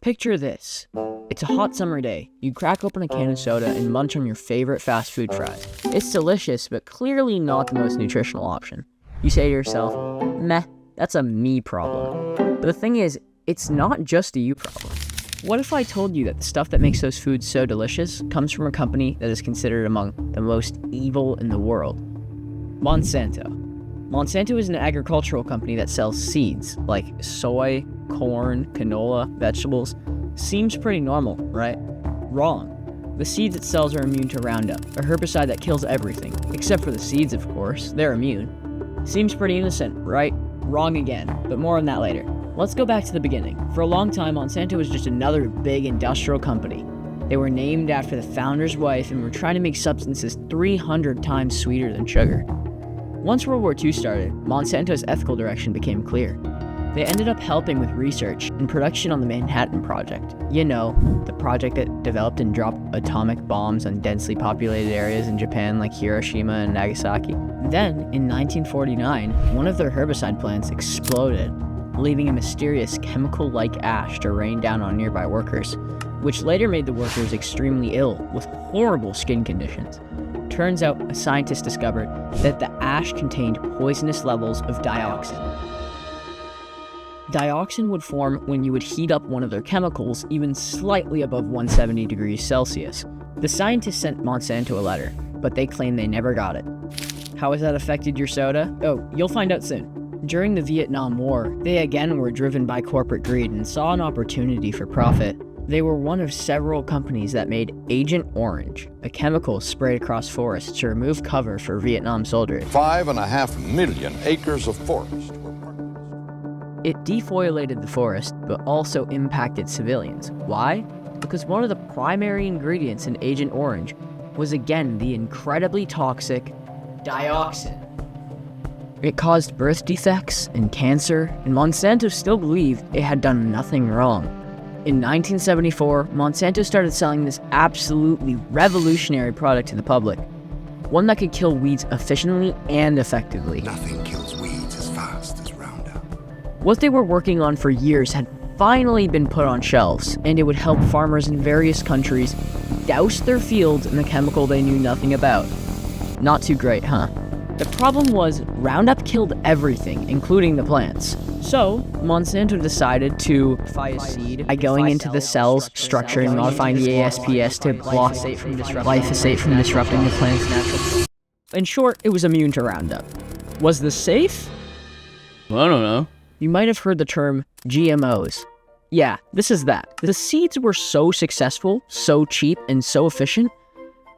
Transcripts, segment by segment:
Picture this. It's a hot summer day. You crack open a can of soda and munch on your favorite fast food fries. It's delicious, but clearly not the most nutritional option. You say to yourself, meh, that's a me problem. But the thing is, it's not just a you problem. What if I told you that the stuff that makes those foods so delicious comes from a company that is considered among the most evil in the world? Monsanto. Monsanto is an agricultural company that sells seeds like soy, corn, canola, vegetables. Seems pretty normal, right? Wrong. The seeds it sells are immune to Roundup, a herbicide that kills everything, except for the seeds, of course. They're immune. Seems pretty innocent, right? Wrong again, but more on that later. Let's go back to the beginning. For a long time, Monsanto was just another big industrial company. They were named after the founder's wife and were trying to make substances 300 times sweeter than sugar. Once World War II started, Monsanto's ethical direction became clear. They ended up helping with research and production on the Manhattan Project. You know, the project that developed and dropped atomic bombs on densely populated areas in Japan like Hiroshima and Nagasaki. Then, in 1949, one of their herbicide plants exploded, leaving a mysterious chemical-like ash to rain down on nearby workers, which later made the workers extremely ill with horrible skin conditions. Turns out, a scientist discovered that the ash contained poisonous levels of dioxin. Dioxin would form when you would heat up one of their chemicals even slightly above 170 degrees Celsius. The scientists sent Monsanto a letter, but they claim they never got it. How has that affected your soda? Oh, you'll find out soon. During the Vietnam War, they again were driven by corporate greed and saw an opportunity for profit. They were one of several companies that made Agent Orange, a chemical sprayed across forests to remove cover for Vietnam soldiers. 5.5 million acres of forest. It defoliated the forest, but also impacted civilians. Why? Because one of the primary ingredients in Agent Orange was again the incredibly toxic dioxin. It caused birth defects and cancer, and Monsanto still believed it had done nothing wrong. In 1974, Monsanto started selling this absolutely revolutionary product to the public, one that could kill weeds efficiently and effectively. Nothing kills weeds as fast as Roundup. What they were working on for years had finally been put on shelves, and it would help farmers in various countries douse their fields in a chemical they knew nothing about. Not too great, huh? The problem was, Roundup killed everything, including the plants. So, Monsanto decided to modify a seed by going into the cell's structure and modifying the ASPS to block glyphosate from disrupting the plant's natural. In short, it was immune to Roundup. Was this safe? I don't know. You might have heard the term GMOs. Yeah, this is that. The seeds were so successful, so cheap, and so efficient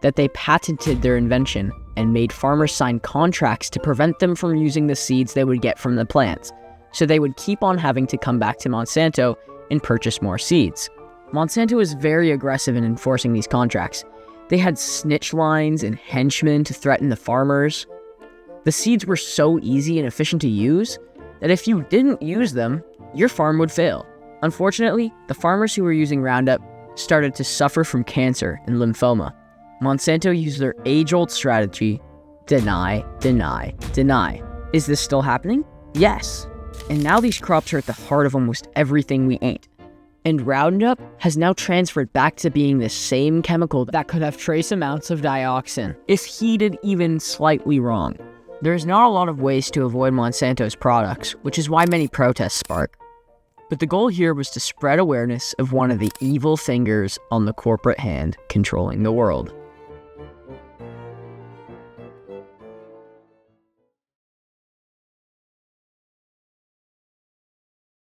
that they patented their invention and made farmers sign contracts to prevent them from using the seeds they would get from the plants, so they would keep on having to come back to Monsanto and purchase more seeds. Monsanto was very aggressive in enforcing these contracts. They had snitch lines and henchmen to threaten the farmers. The seeds were so easy and efficient to use that if you didn't use them, your farm would fail. Unfortunately, the farmers who were using Roundup started to suffer from cancer and lymphoma. Monsanto used their age-old strategy, deny, deny, deny. Is this still happening? Yes. And now these crops are at the heart of almost everything we eat. And Roundup has now transferred back to being the same chemical that could have trace amounts of dioxin, if heated even slightly wrong. There's not a lot of ways to avoid Monsanto's products, which is why many protests spark. But the goal here was to spread awareness of one of the evil fingers on the corporate hand controlling the world.